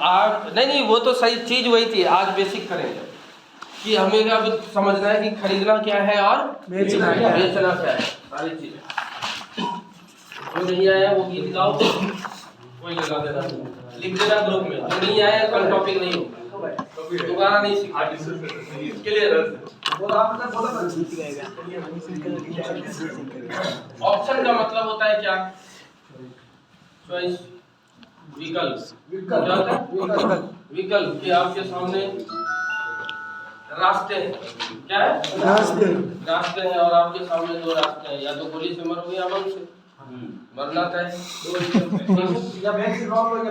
आज नहीं वो तो सही चीज़ वही थी। आज बेसिक करेंगे कि हमें अब समझना है कि खरीदना क्या है और बेचना क्या है। सारी चीज़ें जो नहीं आया वो गीत गाओ, कोई लगा देना, लिख देना ग्रुप में। जो नहीं आया कल टॉपिक नहीं होगा, दोबारा नहीं सीखा। क्लियर? ऑप्शन का मतलब होता है क्या? चॉइस, विकल्प। क्या होता है? विकल्प कि आपके सामने रास्ते हैं। क्या है? रास्ते हैं और आपके सामने दो रास्ते हैं, या तो गोली से मरोगे या बम से। मरना तय या बैंक से रॉब हो या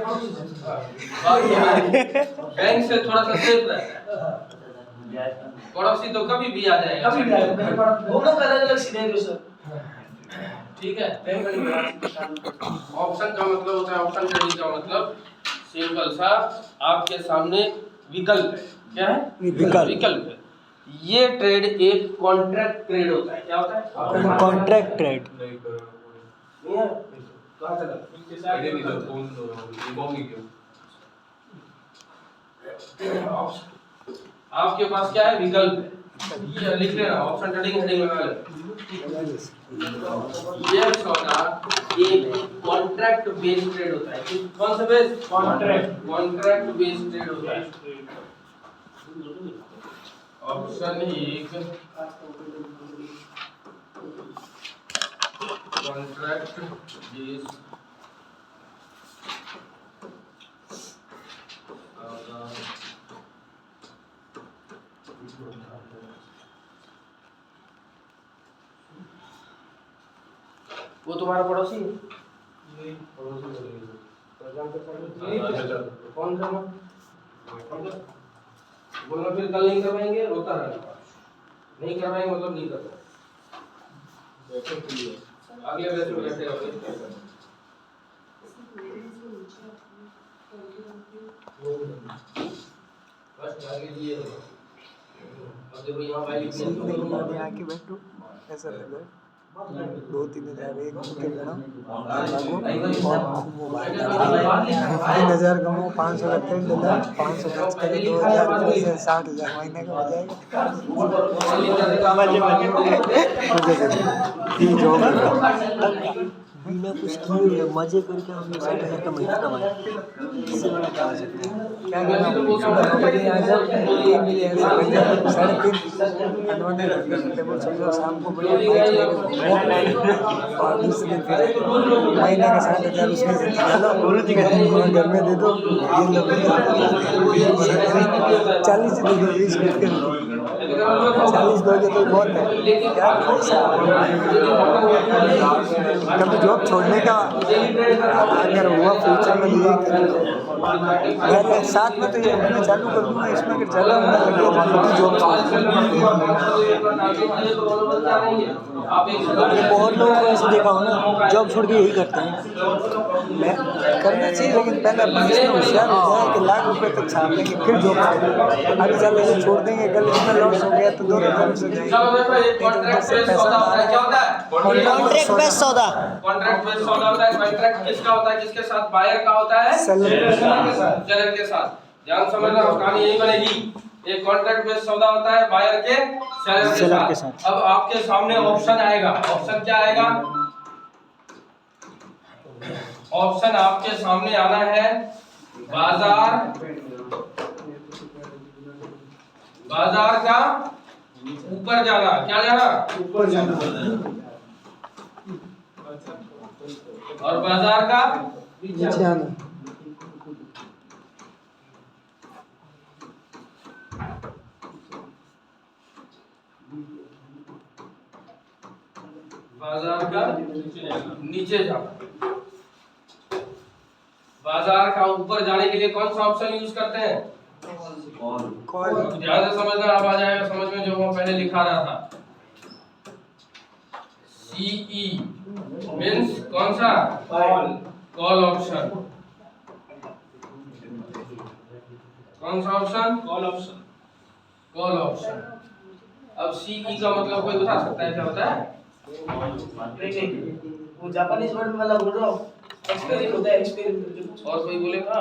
बैंक से थोड़ा सा सेफ रहता है, पड़ोसी तो कभी भी आ जाएगा, कभी भी आएगा। दोनों का अलग अलग सिनेरियो सर। ठीक है। ऑप्शन का मतलब होता है, ऑप्शन ट्रेडिंग का मतलब सिंपल सा आपके सामने विकल्प है। क्या है? विकल्प है। ये ट्रेड एक कॉन्ट्रैक्ट ट्रेड होता है। क्या होता है? Contract trade. आपके पास क्या है? विकल्प है। ये लिख लेना, ऑप्शन ट्रेडिंग हेडिंग लगा ले। ये सौदा एक कॉन्ट्रैक्ट बेस्ड ट्रेड होता है। कौन सा बेस्ड? कॉन्ट्रैक्ट बेस्ड ट्रेड होता है। ऑप्शन एक कॉन्ट्रैक्ट बेस्ड वो तुम्हारा पड़ोसी है? नहीं, पड़ोसी कौन सा बोलना, फिर कल नहीं करवाएंगे, रोता रहना। नहीं करवाएंगे मतलब नहीं करवाएंगे। अगले बैच में बैठे रहोगे। बस आगे ये अब देखो यहाँ भाई आके बैठो ऐसा लग रहा है 2-3 हज़ार एक के गणों लागू और मोबाइल 3,000 कमो 500 का तेल डाला 500 खर्च करे 2,000 से 60,000 महीने का हो जाएगा। मजे जॉब बिना कुछ किए मजे करके हम 60,000 का महीना कमाए। इससे बड़ा क्या हो सकता है? क्या करना सुबह 9 बजे आ जाओ, 3 बजे ऐसे बन जाओ, 3:30 अनवाने टेबल समझो, शाम को बढ़िया बाइक लेकर और दूसरे दिन फिर महीने का 60,000 उसमें से निकालो, घर में दे दो, ये लो 40 दे दो, 20 करके 40 दोगे तो बहुत है। क्या पैसा कभी जॉब छोड़ने का अगर हुआ फ्यूचर में ये पहले साथ में तो ये मैं चालू कर दूंगा, इसमें अगर ज़्यादा होने लगे तो जॉब बहुत लोगों को ऐसे देखा हो ना, जॉब छोड़ के यही करते हैं। मैं करना चाहिए लेकिन पहले अपने इसमें होशियार हो जाए कि लाख रुपए तक छाप लेंगे फिर जॉब आगे चल ऐसे छोड़ देंगे, कल इसमें लॉस हो गया तो दोनों तरफ से कॉन्ट्रैक्ट बेस्ड सौदा होता है। कॉन्ट्रैक्ट किसका होता है? किसके साथ? बायर का होता है, सेलर के साथ। ध्यान समझना, कहानी यही बनेगी। एक कॉन्ट्रैक्ट बेस्ड सौदा होता है बायर के सेलर के साथ। अब आपके सामने ऑप्शन आएगा। ऑप्शन क्या आएगा? ऑप्शन आपके सामने आना है बाजार का ऊपर जाना। क्या जाना? ऊपर जाना। और बाजार का नीचे आना। बाजार का नीचे जाना। बाजार का ऊपर जाने के लिए कौन सा ऑप्शन यूज करते हैं? कॉल। ध्यान से समझना, अब आ जाएगा समझ में जो मैं पहले लिखा रहा था। CE मींस कौन सा? Call option. कौन सा ऑप्शन? Call option. अब CE का मतलब कोई बता सकता है क्या होता है? नहीं, वो जापानीज वर्ड वाला बोल रहा हूँ। एक्सपीरियंस होता है, एक्सपीरियंस। और कोई बोलेगा?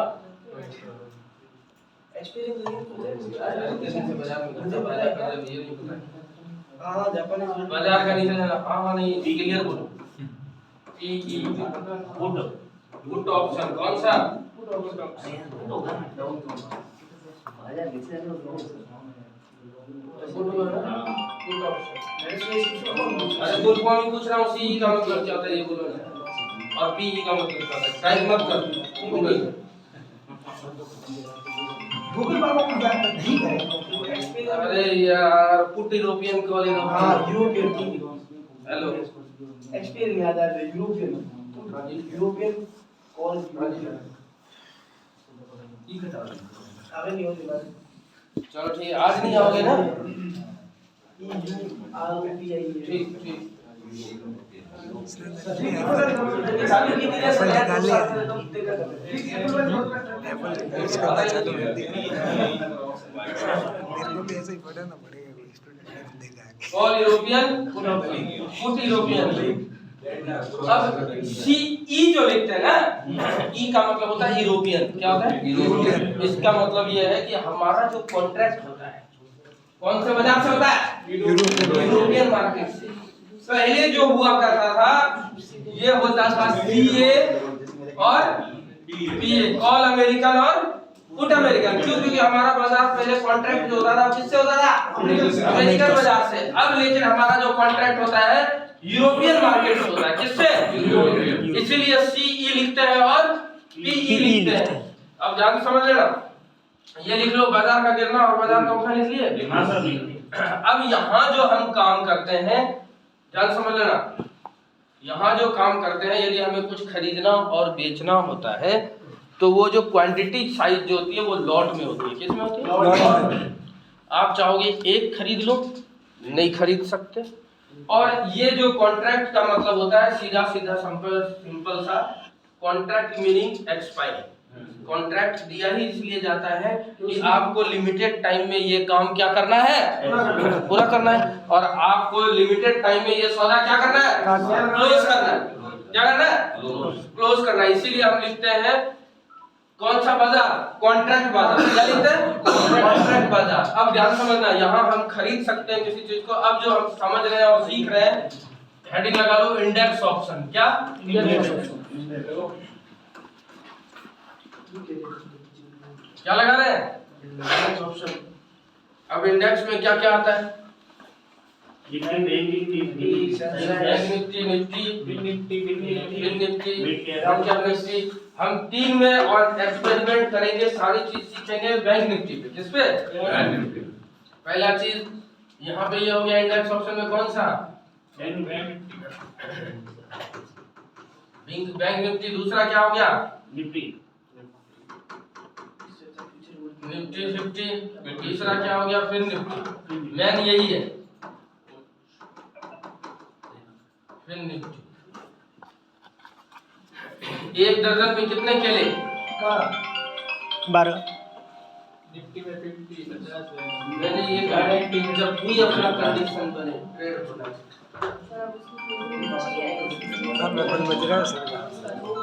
बाजार का नीचे जाना। हाँ नहीं क्लियर बोलो। पुट ऑप्शन कौन सा? अरे फुल फॉर्म पूछ रहा हूँ। सी का मतलब क्या होता है ये बोलो ना। और पी का मतलब क्या होता है? टाइप मत कर गूगल बाबा को याद नहीं करेगा। अरे यार पुट यूरोपियन कॉल है। हां यूरोपियन। हेलो एक्सपीरियंस याद आ रहा है। यूरोपियन कॉल ठीक है। आगे नहीं होती बात। चलो ठीक, आज नहीं आओगे ना? ठीक ठीक। एप्पल निकाल लिया। एप्पल यूज करना चालू कर दिया। मेरे को भी ऐसे ही पढ़ना पड़ेगा। कोई स्टूडेंट देगा ऑल यूरोपियन पुट यूरोपियन। अब सी ई जो लिखते हैं ना, ई का मतलब होता है यूरोपियन। क्या होता है? यूरोपियन। इसका मतलब ये है कि हमारा जो कॉन्ट्रैक्ट होता है कौन से बाजार से होता है? यूरोपियन मार्केट से। पहले जो हुआ करता था ये होता था सीए और पीए, ऑल अमेरिकन और पुट अमेरिकन। क्यों? क्योंकि हमारा बाजार पहले कॉन्ट्रैक्ट जो होता था किससे होता था? अमेरिकन बाजार से। अब लेकिन हमारा जो कॉन्ट्रैक्ट होता है यूरोपियन मार्केट से होता है। किससे? इसीलिए सीई लिखते हैं और पीई लिखते हैं। अब ध्यान से समझ लेना। ये लिख लो बाजार का गिरना और बाजार का उठना लिख लिए। अब यहाँ जो हम काम करते हैं ध्यान समझ लेना। यहाँ जो काम करते हैं यदि हमें कुछ खरीदना और बेचना होता है तो वो जो क्वांटिटी साइज जो होती है वो लॉट में होती है। किस में होती है? आप चाहोगे एक खरीद लो, नहीं खरीद सकते। और ये जो कॉन्ट्रैक्ट का मतलब होता है सीधा सीधा सिंपल सा कॉन्ट्रैक्ट मीनिंग एक्सपायरी। कॉन्ट्रैक्ट दिया ही इसलिए जाता है कि आपको लिमिटेड टाइम में ये काम क्या करना है? पूरा करना है। और आपको लिमिटेड टाइम में ये सौदा क्या करना है? क्लोज करना है। क्या करना है? क्लोज करना है। इसीलिए हम लिखते हैं कौन सा बाजार? कॉन्ट्रैक्ट बाजार। क्या लिखते हैं? कॉन्ट्रैक्ट बाजार। अब ध्यान समझना, यहाँ हम खरीद सकते हैं किसी चीज को। अब जो हम समझ रहे हैं और सीख रहे हैं, हेडिंग लगा लो इंडेक्स ऑप्शन। क्या? Index option. क्या लगा रहे हैं? Index option. अब इंडेक्स में क्या क्या आता है? हम 3 में और एक्सपेरिमेंट करेंगे, सारी चीज सीखेंगे बैंक निफ्टी पे। किस पे? पहला चीज यहाँ पे ये हो गया इंडेक्स ऑप्शन में कौन सा? Bank Nifty. दूसरा क्या हो गया? निफ्टी 50। तीसरा क्या हो गया? फिर निफ्टी। मेन यही है फिर निफ्टी। एक दर्जन में कितने केले? 12। निफ्टी में 50 50। मैंने ये गारंटी जब भी अपना कंडीशन बने ट्रेड होना। सब एप्पल बज रहा है सर।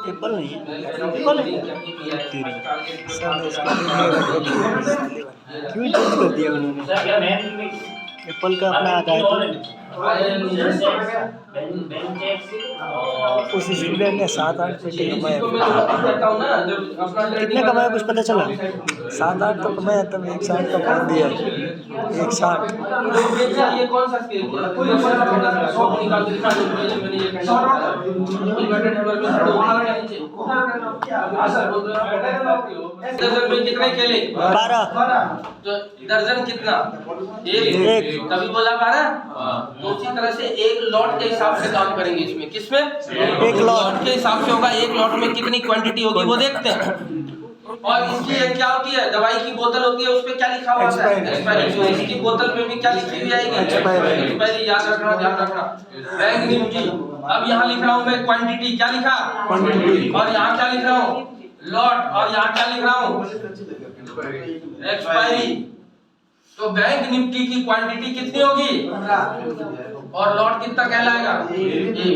एप्पल नहीं है, एप्पल है तेरी सर ने इसको क्यों चेंज कर दिया उन्होंने? एप्पल का अपना आता है उस स्टूडेंट ने 7-8 पेटी कमाया। कितने कमाया कुछ पता चला? 7-8 तो कमाया, तब 160 का फोन दिया। 160 ये कौन सा स्केल है? दर्जन में कितने केले? 12। तो दर्जन कितना? एक। तभी बोला 12। तो उसी तरह से एक लॉट के हिसाब से काम करेंगे इसमें। किसमें? एक लॉट के हिसाब से होगा। एक लॉट में कितनी क्वांटिटी होगी वो देखते हैं। और इसकी क्या होती है? दवाई की बोतल होती है, उस पे क्या लिखा हुआ है? एक्सपायरी। इसकी बोतल पे भी क्या लिखी हुई आएगी? एक्सपायरी। याद रखना, ध्यान रखना। Bank Nifty. अब यहाँ लिख रहा हूँ मैं क्वांटिटी। क्या लिखा? क्वांटिटी। और यहाँ क्या लिख रहा हूँ? लॉट। और यहाँ क्या लिख रहा हूँ? एक्सपायरी। तो बैंक निफ्टी की क्वांटिटी कितनी होगी? और लॉट कितना कहलाएगा?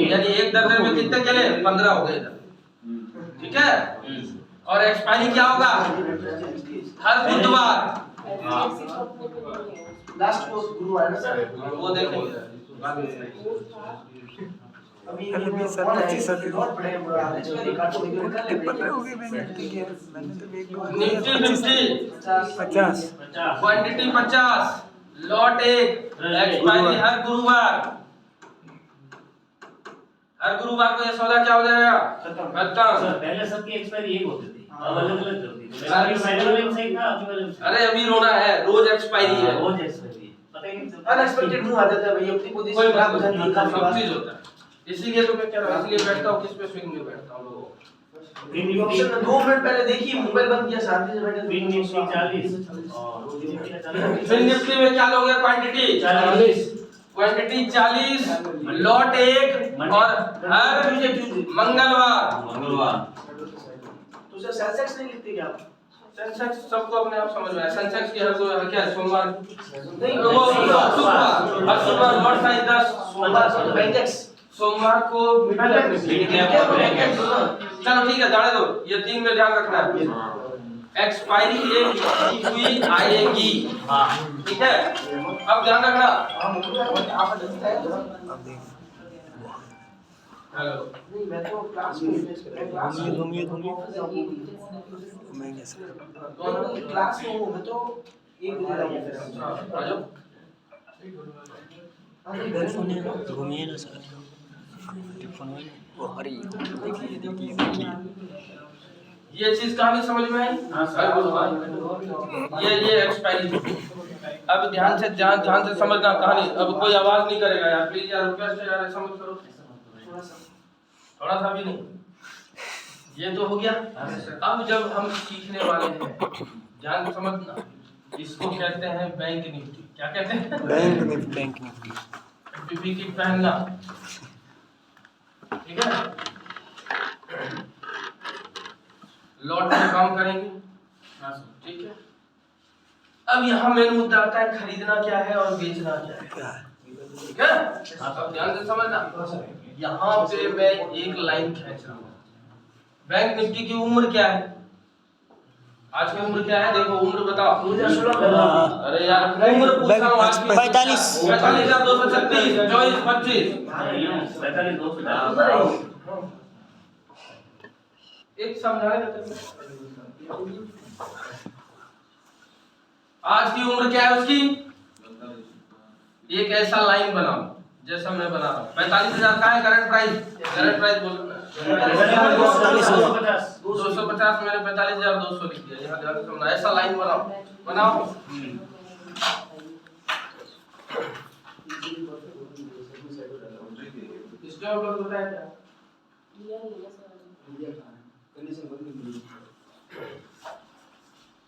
यानी एक दर्जन में कितने केले? 15 हो गए। ठीक है। और एक्सपायरी क्या होगा? हर बुधवार। लास्ट को गुरुवार ना सर, वो देखेंगे। अभी पहले 20-25 बहुत बड़े एवरेज का रिकॉर्ड हो गया। 15 हो गए मैंने ठीक है। मैंने तो एक निफ्टी 50 क्वांटिटी 50, लॉट 1, एक्सपायरी हर गुरुवार। हर गुरुवार को ये सौदा क्या हो जाएगा? खत्म। सर पहले सबकी एक्सपायरी एक होती थी, अब अलग-अलग कर दी। पहले पहले वाले में सही था, अभी वाले में सही। अरे अभी रोना है, रोज एक्सपायरी है। रोज एक्सपायरी है। पता ही नहीं चलता। अनएक्सपेक्टेड मूव आ जाता है भाई, अपनी कोई पोजीशन खराब हो बात जाती है नहीं, काफी सब बार। चीज होता है। इसीलिए तो मैं कह रहा हूँ, इसलिए बैठता हूँ किस पे स्विंग में बैठता हूँ लोगों। ऑप्शन में 2 मिनट पहले देखिए मोबाइल बंद किया, शांति से बैठे। फिर निफ्टी 40 और निफ्टी का 40। फिर निफ्टी में क्या लोगे? क्वांटिटी 40, क्वांटिटी 40, लॉट 1 और हर मंगलवार। तो सर सेंसेक्स नहीं लिखते क्या आप? सेंसेक्स सबको अपने आप समझ में आया। सेंसेक्स की हर क्या सोमवार नहीं, वो शुक्रवार, हर शुक्रवार लॉट साइज 10, सोमवार को बैंकेक्स, सोमवार को चलो ठीक है, जाने दो। ये 3 में ध्यान रखना है। एक्सपायरी एक हुई आएगी, ठीक है? अब ध्यान रखना। हेलो, नहीं मैं तो क्लास में घूमिए घूमिए घूमेंगे सर। क्लास में हूँ मैं तो, एक बजे आ जाओ। घूमिए ना सर। वो हरी देखिए। ये चीज कहानी समझ में आई? ये एक्सपायरी। अब ध्यान से समझना कहानी। अब कोई आवाज नहीं करेगा यार, प्लीज यार, रिक्वेस्ट है यार, ऐसा मत करो। थोड़ा सा भी नहीं। ये तो हो गया। अब जब हम सीखने वाले हैं, ध्यान से समझना, इसको कहते हैं बैंक निफ्टी। क्या कहते हैं? Bank Nifty. पीपी की पहनना, ठीक है? लॉट में काम करेंगे, ठीक है? अब यहाँ मेन मुद्दा आता है, खरीदना क्या है और बेचना क्या है, ठीक है? अब ध्यान से समझना। यहाँ पे मैं एक लाइन खींच रहा हूँ। बैंक निफ्टी की उम्र क्या है? आज की उम्र क्या है? देखो उम्र बताओ। अरे यार उम्र पूछ रहा हूँ आज की। 45 45,236, 24, 25। 45 एक समझाएगा तो। आज की उम्र क्या है उसकी? एक ऐसा लाइन बनाओ जैसा मैं बना रहा हूँ। 45,000 का है करंट प्राइस। करंट प्राइस बोलो ना। 250 मैंने 45,200 लिख दिया। यहाँ ध्यान से समझना। ऐसा लाइन बनाओ। इसका मतलब होता है क्या?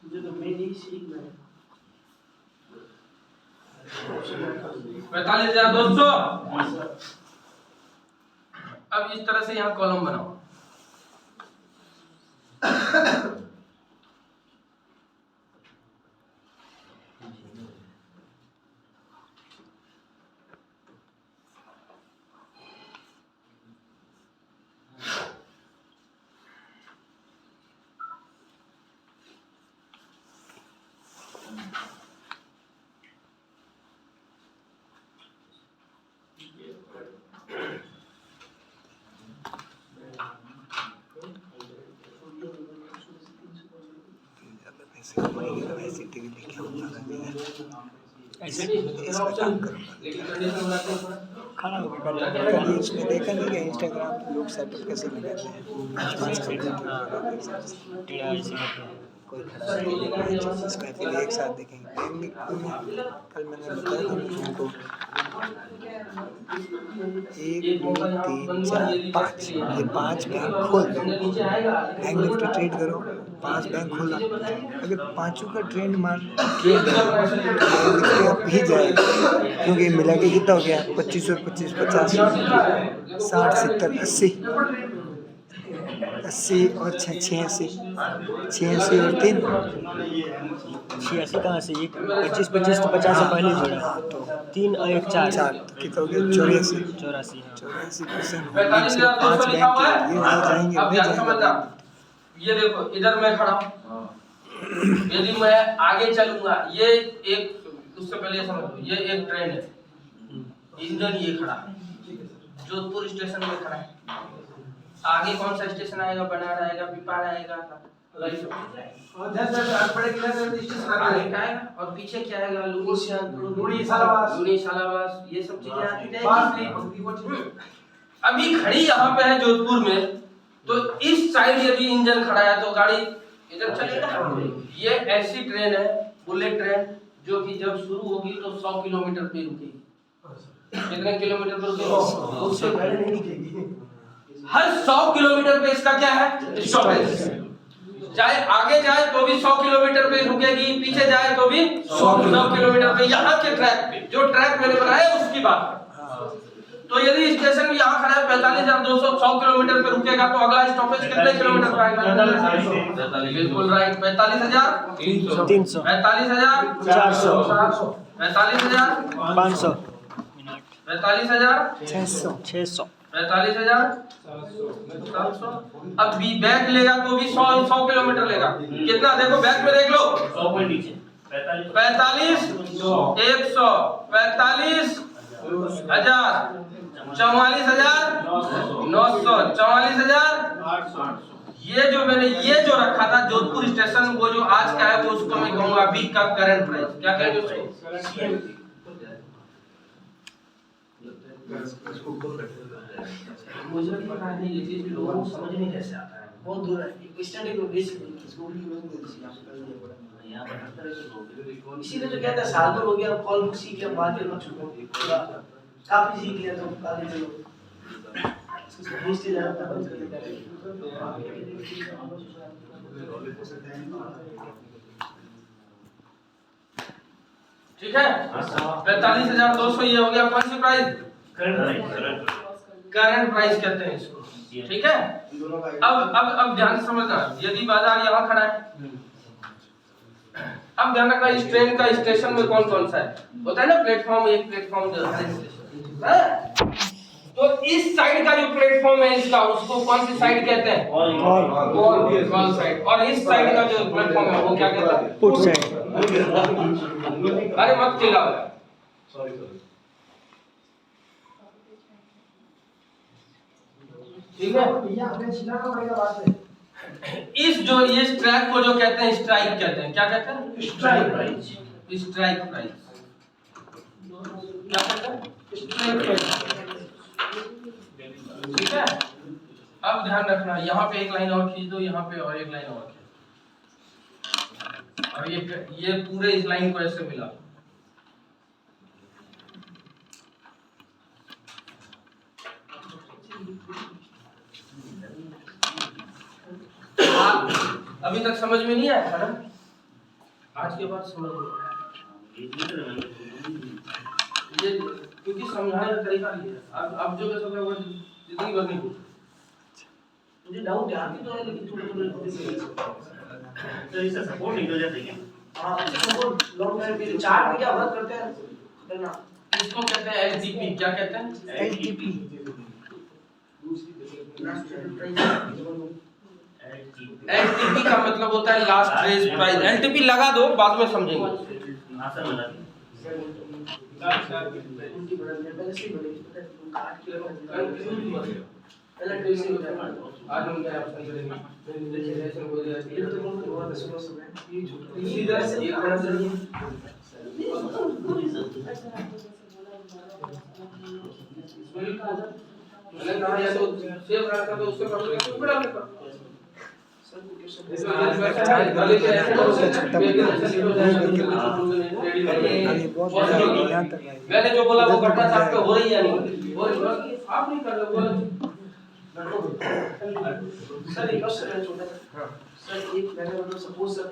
मुझे तो मैं नहीं सीखना है। 45,200। अब इस तरह से यहाँ कॉलम बनाओ। ऐसे टीवी लेके ऐसे नहीं ऑप्शन, लेकिन कंडीशन बनाते हैं थोड़ा। खाना कभी उसमें देखा नहीं है इंस्टाग्राम पे लोग सेटअप कैसे लगाते हैं। कोई इसमें फिर एक साथ देखेंगे। कल मैंने बताया था उनको 1 2 3 4 5 ये 5 बैंक खोल दो। बैंक निफ्टी ट्रेड करो, 5 बैंक खोला। अगर पांचों का ट्रेंड भी जाए, क्योंकि मिला के कितना हो गया 25 और 25 50 60 70 80 और 86 और 3 86 कहाँ से? 25 तो 50 से पहले जोड़ा, तो 3 और 1 4 कितना हो गया? 84%। 5 बैंक ये हो जाएंगे। ये देखो इधर मैं खड़ा हूँ, यदि मैं आगे चलूंगा, ये एक उससे पहले ये समझ लो, ये एक ट्रेन है, इंजन ये खड़ा है, जोधपुर स्टेशन में खड़ा है। आगे कौन सा स्टेशन आएगा, बनारस आएगा, बिपार आएगा, आगे क्या आएगा और पीछे क्या आएगा, लुनी सालाबास, ये सब चीजें आती जाएगी। अभी खड़ी यहाँ पे है जोधपुर में, तो इस साइड यदि इंजन खड़ा है तो गाड़ी इधर चलेगा। ये ऐसी ट्रेन है, बुलेट ट्रेन, जो कि जब शुरू होगी तो 100 किलोमीटर पे रुकेगी। कितने किलोमीटर पर रुकेगी? उससे पहले नहीं रुकेगी। हर 100 किलोमीटर पे इसका क्या है, स्टॉपेज। चाहे आगे जाए तो भी 100 किलोमीटर पे रुकेगी, पीछे जाए तो भी 100 किलोमीटर पे। यहाँ के ट्रैक पे, जो ट्रैक मैंने बनाया है उसकी बात है। तो यदि स्टेशन में यहाँ खड़ा है 45,200, 100 किलोमीटर पे रुकेगा, तो अगला स्टॉपेज कितने किलोमीटर पे आएगा? 45,000। बिल्कुल राइट। 45,300, 45,400, 45,500, 45,600, 45,700। अब भी बैक लेगा तो भी 100 किलोमीटर लेगा। कितना देखो बैक में देख लो, 100 पॉइंट नीचे 45, 100, 45,000, 44,900, 44,800। ये जो रखा था जोधपुर स्टेशन, वो जो आज का है, वो उसको मैं कहूंगा अभी का करंट प्राइस। क्या कहेंगे उसको? मुझे पता नहीं, ये चीज लोगों को समझ नहीं कैसे आता है, बहुत दूर है। स्टैंडिंग में बेसिक इसको भी यूज नहीं करती आप कर लिया पड़ा। यहाँ 78 से लोग इसीलिए तो कहता है साल भर हो गया, कॉल बुक सीख लिया, मार्केट में छुपो काफी सीख लिया, तो आगे चलो हिस्ट्री जानना बंद कर देता है। ठीक है। 45,200 ये हो गया। कौन सी प्राइस? करंट प्राइस कहते हैं इसको। ठीक है। अब ध्यान से समझना, यदि बाजार यहाँ खड़ा है, अब ध्यान रखना इस ट्रेन का स्टेशन में कौन कौन सा है, होता है ना प्लेटफॉर्म, एक प्लेटफॉर्म जो है, तो इस साइड का जो प्लेटफॉर्म है इसका, उसको कौन सी साइड कहते हैं? Wall side. और इस साइड का जो प्लेटफॉर्म है वो क्या कहते हैं? Put side. अरे मत चिल्लाओ, ठीक है। इस ट्रैक को जो कहते हैं स्ट्राइक कहते हैं। क्या कहते हैं? Strike price. स्ट्राइक प्राइस क्या कहते हैं? Strike price. ठीक है। अब ध्यान रखना, यहाँ पे एक लाइन और खींच दो, यहाँ पे और एक लाइन और खींच, और ये पूरे इस लाइन को ऐसे मिला। अभी तक समझ में नहीं आया ना? आज के बाद समझ में ये, क्योंकि समझाने का तरीका नहीं है। अब जो कैसे वो जिंदगी भर नहीं पूछे। मुझे डाउट है आगे तो है, लेकिन थोड़े तो इससे सपोर्ट निकल जाता है क्या? हां, सपोर्ट लॉन्ग टाइम के लिए चार्ट में क्या वर्क करते हैं करना, इसको कहते हैं एलटीपी। क्या कहते हैं? एलटीपी। एलटीपी का मतलब होता है लास्ट ट्रेस प्राइस। एलटीपी लगा दो, बाद में समझेंगे। आसान लगा उनकी पहले से बड़ी काट के पहले ट्रेस ही होता है। आज हम क्या ऑप्शन करेंगे? रिलेशन को दिया ये तो बहुत हुआ था सुबह सुबह, ये झूठ इसी तरह से एक तरह से मैंने कहा या तो सेव रखा तो उससे पहले क्यों बड़ा लिखा? मैंने जो बोला वो घटना साफ पे हो रही है नहीं हो रही, आप नहीं कर लो। सर एक क्वेश्चन है छोटा सा। सर एक मैंने मतलब सपोज सर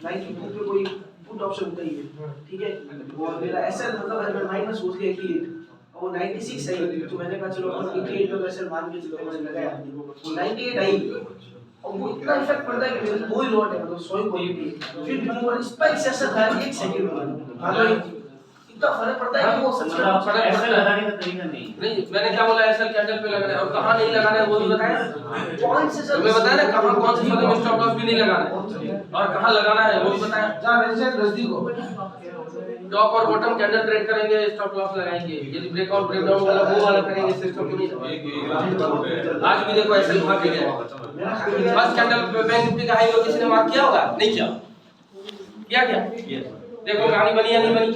लाइक बुक पे कोई पुट ऑप्शन होता ही है, ठीक है, और मेरा एसएल मतलब है मैं माइनस सोच लिया 88 और वो 96 सही, तो मैंने कहा चलो अपन 88 का एसएल मान के चलते, मैंने लगाया 98 आई, और वो इतना इफेक्ट पड़ता है कि मेरे दो ही लॉट है, मतलब 100 क्वालिटी, फिर भी वो स्पाइक ऐसा था 1 सेकंड में, इतना फर्क पड़ता है कि वो सच में मतलब फर्क ऐसा पड़ता है। लगाने का तरीका नहीं नहीं, मैंने क्या बोला एसएल कैंडल पे लगाना है और कहाँ नहीं लगाना है वो भी बताया। पॉइंट से सर मैं बताया ना कहाँ कौन से सौदे में स्टॉप लॉस भी नहीं लगाना है और कहाँ लगाना है वो भी बताया। जहाँ रेजिस्टेंस नजदीक हो। टॉप और बॉटम कैंडल ट्रेड करेंगे, स्टॉप लॉस लगाएंगे। यदि ब्रेकआउट ब्रेकडाउन वाला वो वाला करेंगे सिस्टम को नहीं। आज भी देखो एसएल भाग के गया। फर्स्ट कैंडल पे बैंक निफ्टी का हाई लो किसी ने मार्क किया होगा? नहीं किया। क्या देखो कहानी बनी या नहीं बनी?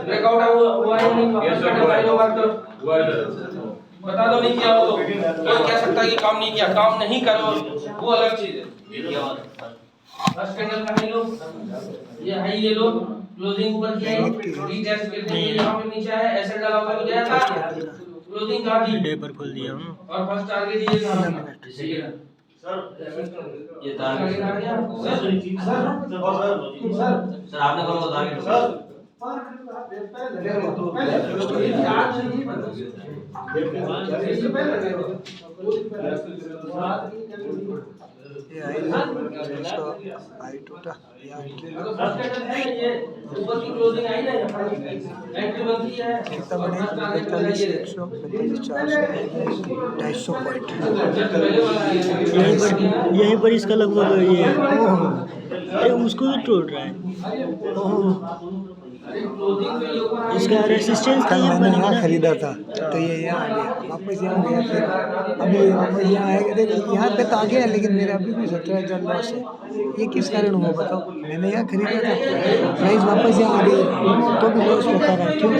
ब्रेकआउट हुआ है नहीं हुआ? First candle high low mark करो, बता दो नहीं किया हो तो कोई कह सकता है कि काम नहीं किया। काम नहीं करो वो अलग चीज है। फर्स्ट कैंडल का हाई लो, ये हाई ये लो, क्लोजिंग ऊपर किया है, रीटेस्ट करते हैं यहां पे नीचे है, एसेट डाला हुआ तो गया था, क्लोजिंग कहां थी? डे पर खोल दिया हूं और फर्स्ट टारगेट ये था। ये टारगेट आ गया सर आपने कौन सा टारगेट सर ये आई इसको आई टूटा फर्स्ट कैंडल है ये ऊपर की क्लोजिंग आई ना यहां एंट्री बनती है कितना बने 45 145 400 250 पॉइंट यहीं पर इसका लगभग ये उसको भी तोड़ रहा है। ओह, इसका रेसिस्टेंस कल कहीं मैंने पर यहाँ खरीदा था तो ये यहाँ आ गया, वापस यहाँ गया, फिर अभी वापस यहाँ आएगा। देखो यहाँ पे तो आ गया लेकिन मेरा अभी भी 17,000 लॉस है। ये किस कारण हुआ बताओ? मैंने यहाँ खरीदा था, प्राइस वापस यहाँ आ गई तो भी लॉस होता रहा। क्यों?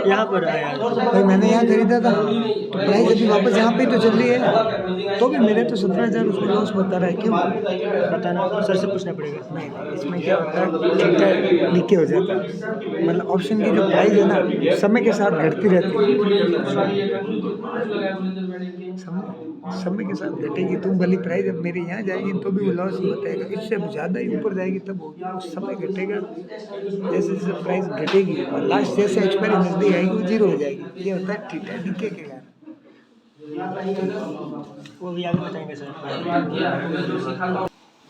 यहाँ पर आया। भाई मैंने यहाँ खरीदा था तो प्राइस अभी वापस यहाँ पे तो चल रही है तो भी मेरे तो 17,000 उसमें लॉस होता रहा है। क्यों? बताना सर से पूछना पड़ेगा। नहीं, इसमें क्या होता है लीके हो जाता है। मतलब ऑप्शन की जो प्राइस है ना समय के साथ घटती रहती है, समय के साथ घटेगी। तुम भली प्राइस अब मेरे यहाँ जाएगी तो भी वो लॉस बताएगा, इससे ज़्यादा ही ऊपर जाएगी तब होगी। उस समय घटेगा, जैसे जैसे प्राइस घटेगी और लास्ट जैसे एक्सपायरी नजदीक आएगी वो जीरो हो जाएगी। ये होता है टाइटैनिक के कारण। वो भी आगे बताएंगे सर।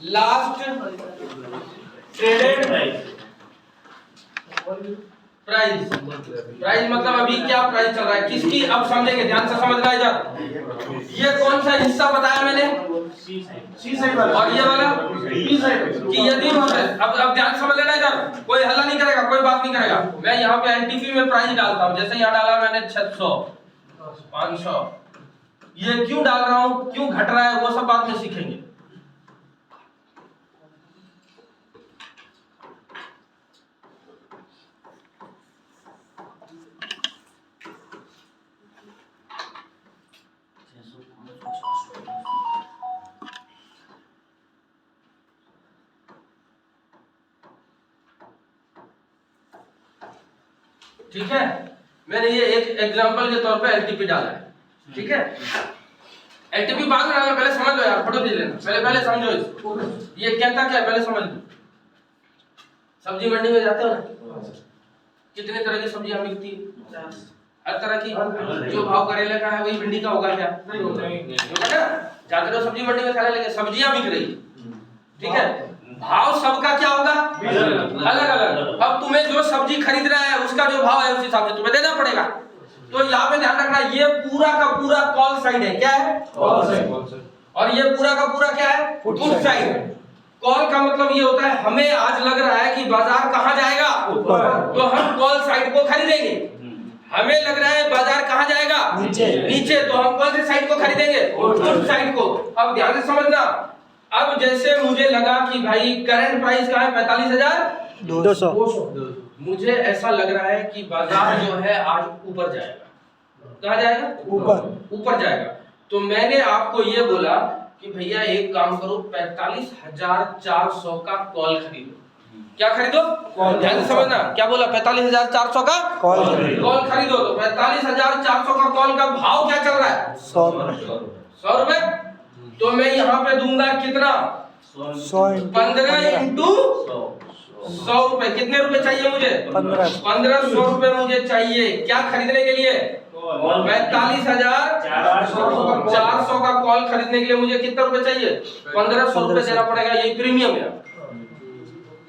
लास्ट ट्रेडेड प्राइस मतलब अभी क्या प्राइस चल रहा है किसकी, अब समझेंगे, ध्यान से समझना है इधर। ये कौन सा हिस्सा बताया मैंने? सी साइड वाला और ये वाला बी साइड कि यदि अब ध्यान से समझ लेना इधर, कोई हल्ला नहीं करेगा, कोई बात नहीं करेगा। मैं यहाँ पे एनटीपी में प्राइस डालता हूँ, जैसे यहाँ डाला मैंने 600 500, ये क्यों डाल रहा हूँ, क्यों घट रहा है, वो सब बात में सीखेंगे। ठीक है, मैंने ये एक एग्जांपल के तौर पे एलटीपी डाला है। ठीक है, एलटीपी बाद में डालना, पहले समझ लो यार, फोटो खींच लेना, पहले समझो इसको। ये कहता क्या है पहले समझ लो। सब्जी मंडी में जाते हो ना, कितने तरह की सब्जियां मिलती है? हर तरह की। जो भाव करेले का है वही भिंडी का होगा क्या? नहीं होगा। जाते रहो सब्जी मंडी में, खाने लगे सब्जियां बिक रही, ठीक है, भाव सबका क्या होगा? अलग अलग। अब तुम्हें जो सब्जी खरीद रहा है उसका जो भाव है उस हिसाब से तुम्हें देना पड़ेगा। तो यहाँ पे ध्यान रखना, ये पूरा का पूरा कॉल साइड है। क्या है? Call side. और ये पूरा का पूरा क्या है? पुट साइड है। कॉल का मतलब ये होता है हमें आज लग रहा है कि बाजार कहाँ जाएगा, तो हम कॉल साइड को खरीदेंगे। हमें लग रहा है बाजार कहाँ जाएगा, नीचे, तो हम कौन से साइड को खरीदेंगे? पुट साइड को। अब ध्यान से समझना, अब जैसे मुझे लगा कि भाई करंट प्राइस का है 45,200, मुझे ऐसा लग रहा है कि बाजार जो है आज ऊपर जाएगा। कहाँ जाएगा? ऊपर जाएगा। तो मैंने आपको ये बोला कि भैया एक काम करो, 45,400 का कॉल खरीदो। क्या खरीदो? ध्यान से समझना, क्या बोला? 45,400 का कॉल खरीदो। तो 45,400 का कॉल का भाव क्या चल रहा है? 100 रुपए। तो मैं यहाँ पे दूंगा कितना? 15 इंटू 100 रुपए। कितने रुपए चाहिए मुझे? 1500 रुपए मुझे चाहिए। क्या खरीदने के लिए? 45,400 का कॉल खरीदने के लिए मुझे कितना रुपए चाहिए? 1500 रुपए देना पड़ेगा, ये प्रीमियम है।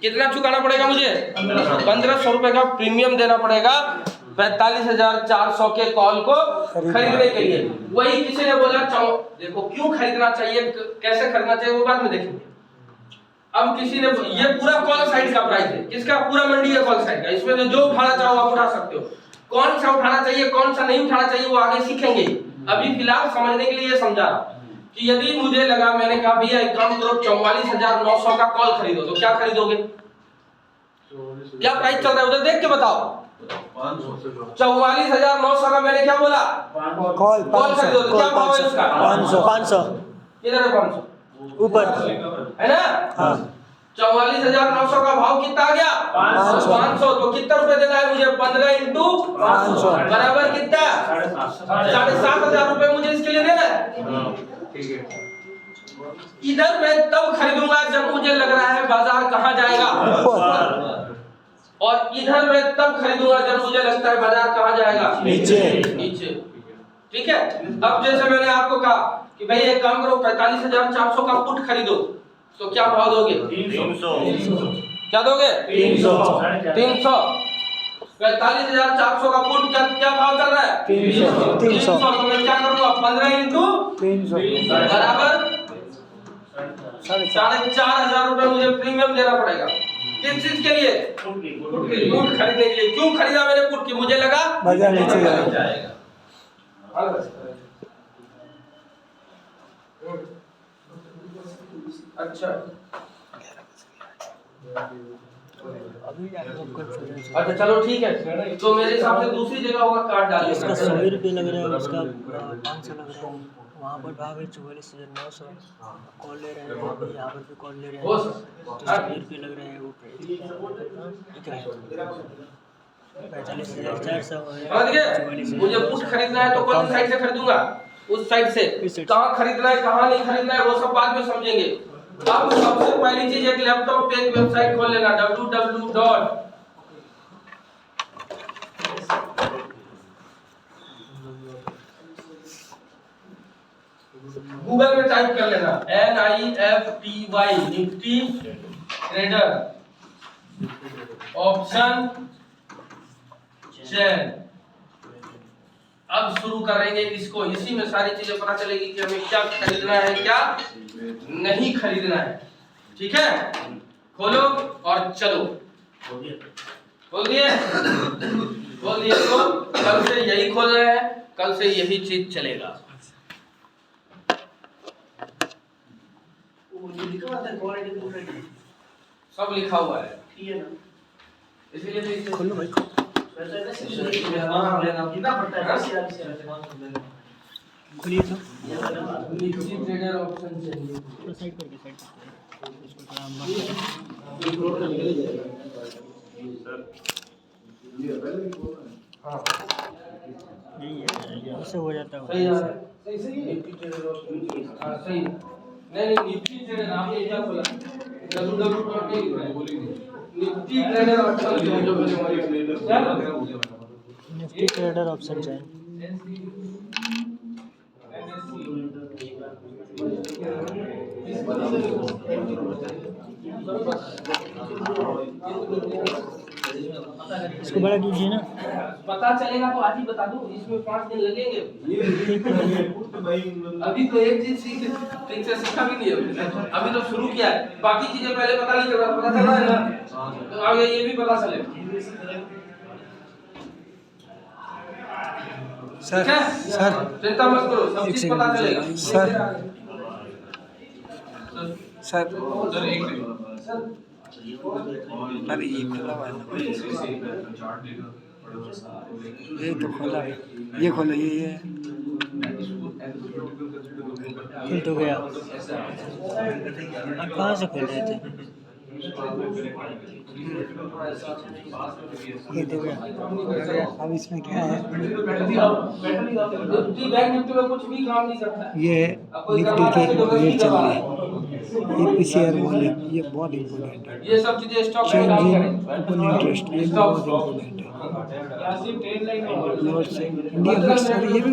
कितना चुकाना पड़ेगा मुझे? 1500 रुपए का प्रीमियम देना पड़ेगा 45,400 के कॉल को खरीदने के लिए। वही किसी ने बोला देखो क्यों खरीदना चाहिए, कैसे खरीदना चाहिए वो बाद में देखेंगे। अब किसी ने ये पूरा कॉल साइड का प्राइस है, किसका? पूरा मंडी है कॉल साइड का। इसमें जो उठाना चाहो आप उठा सकते हो। कौन सा उठाना चाहिए कौन सा नहीं उठाना चाहिए वो आगे सीखेंगे। अभी फिलहाल समझने के लिए समझा कि यदि मुझे लगा, मैंने कहा भैया एक काम करो 44,900 का कॉल खरीदो, तो क्या खरीदोगे? क्या प्राइस चल रहा है उधर देख के बताओ। 44,900 का मैंने क्या बोला? कॉल खरीदो, तो क्या भाव है उसका? 500 किधर है 500? ऊपर है ना? हाँ 44,900 का भाव कितना आ गया? 500। तो कितना रुपए देना है मुझे? 15 इंटू 500 बराबर कितना? 7,500 रुपए मुझे इसके लिए देना है। इधर मैं तब खरीदूंगा जब मुझे लग रहा है बाजार कहाँ जाएगा, और इधर मैं तब खरीदूंगा जब मुझे लगता है बाजार कहाँ जाएगा, नीचे। ठीक है। अब जैसे मैंने आपको कहा कि भाई एक काम करो 45,400 का पुट खरीदो, तो क्या भाव दोगे? 300। क्या दोगे? 300। 45,400 का पुट क्या भाव चल रहा है? 300। तो मैं क्या करूंगा? 15 इंटू 300 बराबर 4,500 रुपए मुझे प्रीमियम देना पड़ेगा। किस चीज के लिए? पुट खरीदने के लिए। क्यों खरीदा मैंने पुट? की मुझे लगा बाजार नीचे जाएगा। अच्छा अच्छा चलो ठीक है। तो मेरे हिसाब से दूसरी जगह होगा कार्ड डालिए। इसका 100 रुपये लग रहा है, उसका 500 लग रहा है। वहाँ पर भाव है 44,900 कॉल ले रहे हैं, यहाँ पर भी कॉल ले रहे हैं। हो 100 रुपये लग रहे हैं वो 45,400। मुझे पुट खरीदना है तो कौन सी साइड से खरीदूंगा? उस साइड से। कहाँ खरीदना है कहाँ नहीं खरीदना है वो सब बाद में समझेंगे। अब सबसे पहली चीज एक लैपटॉप पे एक वेबसाइट खोल लेना, www. गूगल में टाइप कर लेना NIFTY Nifty trader option chain. अब शुरू करेंगे इसको। इसी में सारी चीजें पता चलेगी कि हमें क्या खरीदना है क्या नहीं खरीदना है। ठीक है, खोलो और चलो। खोल दिए तो कल से यही खोल रहे हैं, कल से यही चीज चलेगा। सब लिखा हुआ है, इसीलिए तो इसे खोलो भाई। कितना पड़ता है? खोलिए तो निफ्टी ट्रेडर ऑप्शन चाहिए। थोड़ा साइड करके इसको थोड़ा हाँ यही है, उससे हो जाता सही है। है, सही निफ्टी ट्रेडर ऑप्शन। हाँ सही। नहीं निफ्टी ट्रेडर आपने क्या बोला? निफ्टी ट्रेडर ऑप्शन जो निफ्टी ट्रेडर ऑप्शन चाहिए। इसको बड़ा कीजिए ना। पता चलेगा तो आज ही बता दूं, इसमें 5 दिन लगेंगे। अभी तो एक चीज ठीक से सीखा भी नहीं है, अभी तो शुरू किया है। बाकी चीजें पहले पता नहीं चल रहा, पता चल रहा है ना, तो आगे ये भी पता चलेगा। सर चिंता मत करो, सब चीज पता चलेगा। सर अरे ये खुला हुआ है, ये तो खुला है, ये खोलो, ये खुल तो गया। आप कहाँ से खोल रहे थे? ये तो गया। अब इसमें क्या है? निफ्टी बैंक निफ्टी में कुछ भी काम नहीं करता है। ये निफ्टी के रेट चल रहे हैं, ये पीसीआर वॉल्यूम, ये बहुत इम्पोर्टेंट है। ये सब चीजें स्टॉक में चेंज काम इन करें। ओपन इंटरेस्ट, ये भी बहुत इम्पोर्टेंट है। इंडिया मिक्स, ये भी